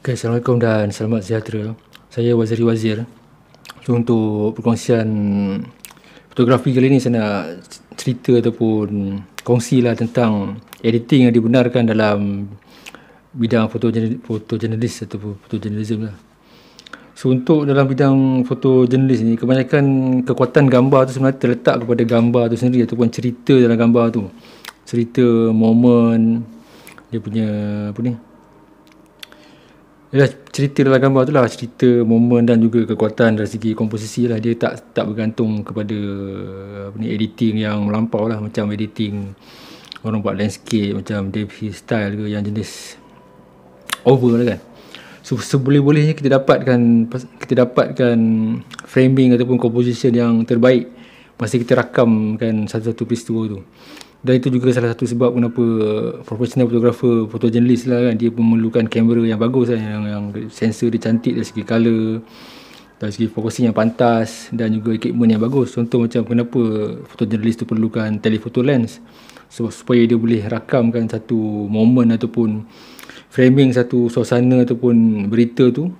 Okay, Assalamualaikum dan selamat sejahtera. Saya Waziri Wazir. So, untuk perkongsian fotografi kali ni, saya nak cerita ataupun kongsilah tentang editing yang dibenarkan dalam bidang fotojurnalis ataupun fotojurnalism lah. So, untuk dalam bidang fotojurnalis ni, kebanyakan kekuatan gambar tu sebenarnya terletak kepada gambar tu sendiri ataupun cerita dalam gambar tu. Cerita, momen, dia punya apa ni, ialah cerita dalam gambar tu lah, cerita, momen dan juga kekuatan dari segi komposisi lah. Dia tak bergantung kepada apa ni, editing yang melampau lah, macam editing orang buat landscape macam Dave Hill style ke, yang jenis over lah kan. So seboleh-bolehnya kita dapatkan framing ataupun composition yang terbaik masa kita rakamkan satu-satu peristiwa tu. Dan itu juga salah satu sebab kenapa professional fotografer, fotojurnalis lah kan, dia memerlukan kamera yang bagus kan, yang sensor dia cantik dari segi color, dari segi focusing yang pantas, dan juga equipment yang bagus. Contoh macam kenapa fotojurnalis tu perlukan telephoto lens, supaya dia boleh rakamkan satu momen ataupun framing satu suasana ataupun berita tu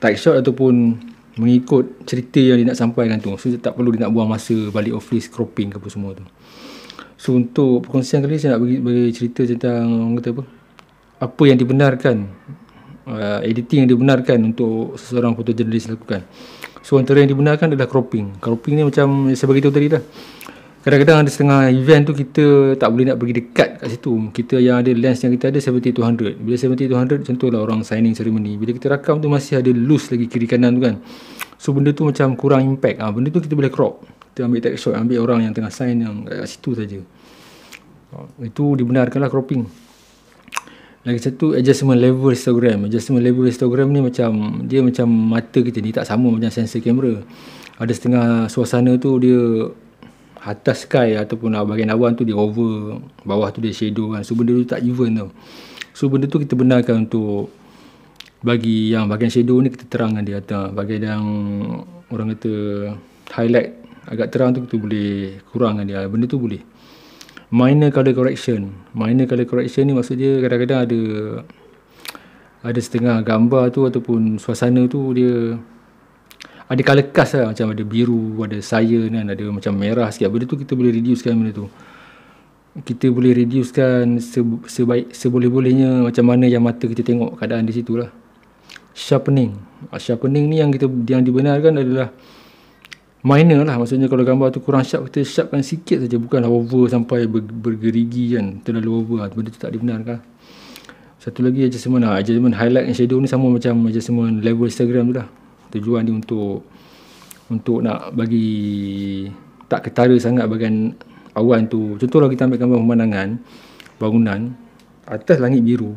tight shot ataupun mengikut cerita yang dia nak sampaikan tu. So tak perlu dia nak buang masa balik office cropping ke apa semua tu. So untuk perkongsian kali ni, saya nak bagi cerita tentang apa yang dibenarkan, editing yang dibenarkan untuk seseorang fotojurnalis lakukan. So antara yang dibenarkan adalah cropping. Cropping ni macam saya bagi tahu tadi dah, kadang-kadang ada setengah event tu kita tak boleh nak pergi dekat kat situ. Kita yang ada lens yang kita ada 70-200. Bila 70-200 contohlah orang signing ceremony, bila kita rakam tu masih ada loose lagi kiri kanan tu kan. So benda tu macam kurang impact. Benda tu kita boleh crop. Kita ambil tag shot, ambil orang yang tengah sign yang kat situ saja. Itu dibenarkanlah cropping. Lagi satu, adjustment level histogram. Adjustment level histogram ni macam dia macam mata kita ni tak sama macam sensor kamera. Ada setengah suasana tu dia atas sky ataupun bahagian awan tu dia over, bawah tu dia shadow kan. So benda tu tak even tau. So benda tu kita benarkan untuk bagi yang bahagian shadow ni kita terangkan dia atas. Bahagian yang orang kata highlight agak terang tu kita boleh kurangkan dia. Benda tu boleh. Minor color correction. Minor color correction ni maksud dia kadang-kadang ada setengah gambar tu ataupun suasana tu dia ada colour cast lah, macam ada biru, ada cyan kan, ada macam merah sikit. Benda tu kita boleh reducekan benda tu. Kita boleh reducekan seboleh-bolehnya macam mana yang mata kita tengok keadaan di situ lah. Sharpening. Sharpening ni yang dibenarkan adalah minor lah. Maksudnya kalau gambar tu kurang sharp, kita sharpkan sikit saja, bukanlah over sampai bergerigi kan, terlalu over. Benda tu tak dibenarkan. Satu lagi adjustment highlight and shadow ni sama macam adjustment level Instagram tu lah. Tujuan dia untuk nak bagi tak ketara sangat bahagian awan tu. Contohlah kita ambil gambar pemandangan bangunan, atas langit biru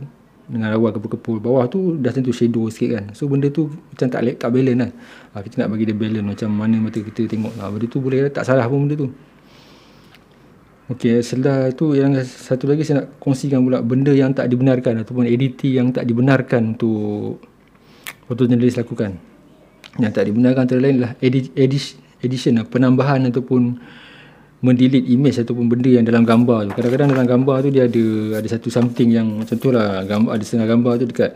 dengan awan kepul-kepul, bawah tu dah tentu shadow sikit kan. So benda tu macam tak balance kan. Kita nak bagi dia balance macam mana mata kita tengok lah. Benda tu boleh tak salah pun benda tu. Okey, setelah itu yang satu lagi saya nak kongsikan pula benda yang tak dibenarkan ataupun editing yang tak dibenarkan untuk fotojurnalis lakukan. Yang tak dibenarkan antara lain adalah edition, penambahan ataupun mendelete image ataupun benda yang dalam gambar tu. Kadang-kadang dalam gambar tu dia ada satu something yang contohlah ada setengah gambar tu dekat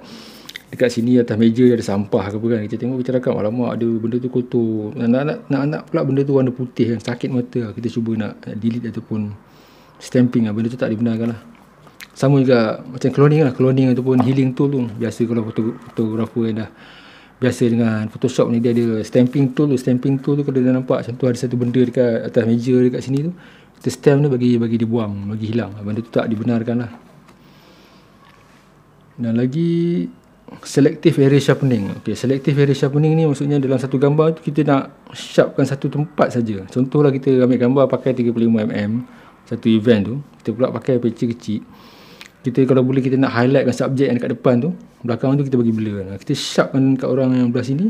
sini atas meja ada sampah ke apa kan. Kita tengok, kita rakam, alamak ada benda tu kotor. Nak pula benda tu warna putih kan, sakit mata. Kita cuba nak delete ataupun stamping lah. Benda tu tak dibenarkan lah. Sama juga macam cloning ataupun healing tool tu. Biasa kalau fotografer yang dah biasa dengan Photoshop ni, dia ada stamping tool tu kalau dah nampak contoh ada satu benda dekat atas meja dekat sini tu, kita stamp tu bagi dia buang, bagi hilang. Benda tu tak dibenarkan lah. Dan lagi selective area sharpening. Okey, selective area sharpening ni maksudnya dalam satu gambar tu kita nak sharpkan satu tempat saja. Contohlah kita ambil gambar pakai 35mm satu event tu, kita pula pakai aperture kecil. Kita kalau boleh kita nak highlightkan subjek yang dekat depan tu, belakang tu kita bagi blur. Kita sharpkan kat orang yang belah sini,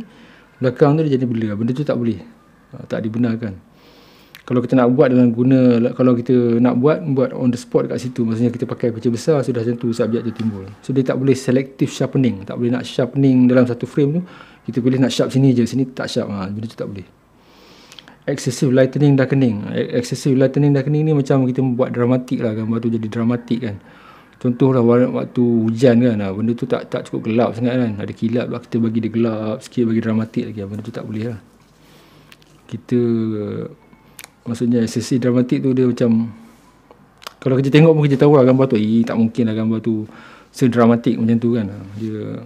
belakang tu dia jadi blur. Benda tu tak boleh. Tak dibenarkan. Kalau kita nak buat kalau kita nak buat on the spot kat situ, maksudnya kita pakai aperture besar, sudah tentu subjek tu timbul. So dia tak boleh selective sharpening. Tak boleh nak sharpening dalam satu frame tu. Kita boleh nak sharp sini je, sini tak sharp. Benda tu tak boleh. Excessive lightening darkening. Excessive lightening darkening ni macam kita buat dramatik lah, gambar tu jadi dramatik kan. Contohlah waktu hujan kan, benda tu tak cukup gelap sangat kan, ada kilap lah, kita bagi dia gelap sikit, bagi dramatik lagi, benda tu tak boleh lah. Kita maksudnya sesi dramatik tu dia macam, kalau kita tengok pun kita tahu lah gambar tu, tak mungkin lah gambar tu sedramatik macam tu kan. Dia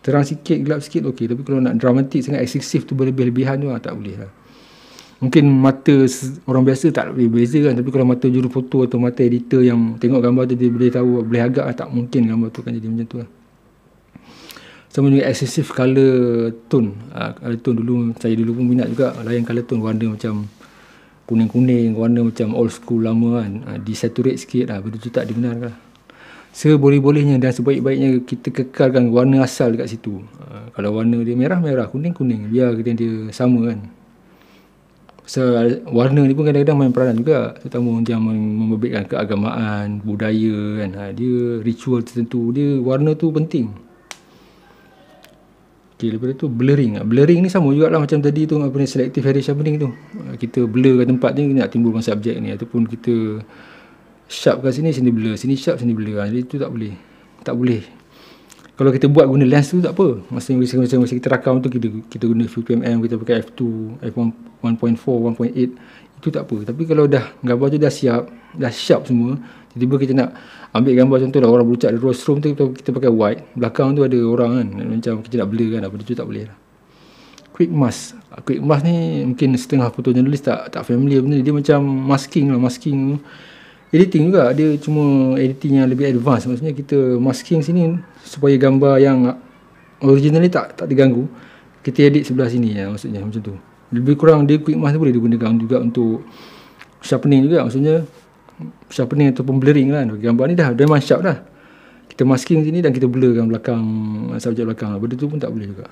terang sikit, gelap sikit okey, tapi kalau nak dramatik sangat, eksesif tu, berlebih-lebihan tu tak boleh lah. Mungkin mata orang biasa tak boleh beza kan, tapi kalau mata juru foto atau mata editor yang tengok gambar tu, dia boleh tahu, boleh agak lah, tak mungkin gambar tu kan jadi macam tu lah. Sama dengan excessive colour tone. Colour tone saya dulu pun minat juga layan colour tone, warna macam kuning-kuning, warna macam old school lama kan, desaturate sikit lah, benda tu tak dibenarkan lah. Seboleh-bolehnya dan sebaik-baiknya kita kekalkan warna asal dekat situ. Kalau warna dia merah, kuning, biar dia sama kan. So, warna ni pun kadang-kadang main peranan juga, terutama macam membabitkan keagamaan, budaya kan. Dia ritual tertentu, dia warna tu penting. Okay, lepas tu blurring. Blurring ni sama jugalah macam tadi tu, apa ni, selective area sharpening tu. Kita blur kat tempat ni nak timbulkan subjek ni, ataupun kita sharp kat sini blur, sini sharp, sini blur. Jadi tu tak boleh. Kalau kita buat guna lens tu tak apa. Masa kita rakam tu kita guna FPM, kita pakai f2, f1.4, 1.8, itu tak apa. Tapi kalau dah gambar tu dah siap, dah sharp semua, tiba-tiba kita nak ambil gambar contoh lah orang berucap di rostrum tu, kita pakai white, belakang tu ada orang kan, macam kita nak blur kan, apa tu tak boleh lah. Quick mask ni mungkin setengah fotojournalist tak familiar benda ni. Dia macam masking editing juga, dia cuma editing yang lebih advance. Maksudnya kita masking sini supaya gambar yang original ni tak diganggu, kita edit sebelah sini ya, maksudnya macam tu. Lebih kurang dia quick mask boleh digunakan juga untuk sharpening juga, maksudnya sharpening ataupun blurring kan. Gambar ni dah memang sharp dah, kita masking sini dan kita blurkan belakang, subjek belakang, benda tu pun tak boleh juga.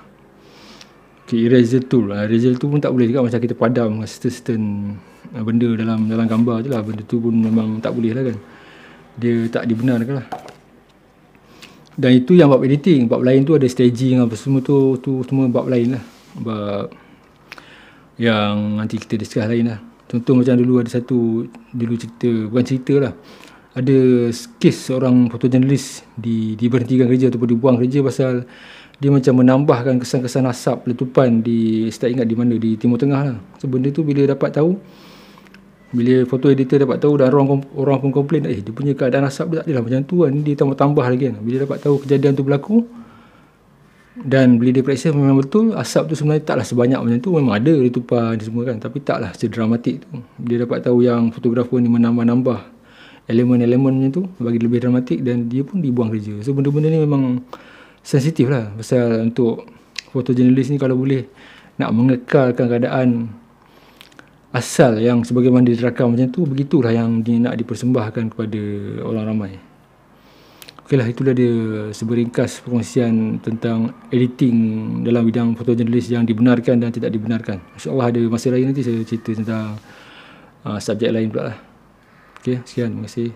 Okay, eraser tool pun tak boleh juga, macam kita padam certain benda dalam gambar je lah, benda tu pun memang tak boleh lah kan, dia tak dibenarkan lah. Dan itu yang bab editing. Bab lain tu ada staging apa semua tu semua bab lain lah, bab yang nanti kita discuss lain lah. Contoh macam dulu ada bukan cerita lah, ada kes seorang fotojournalis diberhentikan kerja ataupun dibuang kerja pasal dia macam menambahkan kesan-kesan asap letupan saya tak ingat di mana, di Timur Tengah lah. So benda tu bila foto editor dapat tahu, dan orang pun komplain, dia punya keadaan asap dia tak adalah macam tu kan, dia tambah lagi kan. Bila dapat tahu kejadian tu berlaku dan bila dia periksa, memang betul asap tu sebenarnya taklah sebanyak macam tu, memang ada letupan semua kan, tapi taklah sedramatik tu. Dia dapat tahu yang fotografer ni menambah elemen-elemen macam tu bagi lebih dramatik, dan dia pun dibuang kerja. So benda-benda ni memang sensitif lah, pasal untuk fotojournalis ni kalau boleh nak mengekalkan keadaan asal yang sebagaimana dirakam macam tu, begitulah yang nak dipersembahkan kepada orang ramai. Okeylah, itulah dia seberingkas perkongsian tentang editing dalam bidang fotojournalis yang dibenarkan dan tidak dibenarkan. InsyaAllah ada masa lain nanti saya cerita tentang subjek lain pula lah. Okey, sekian, terima kasih.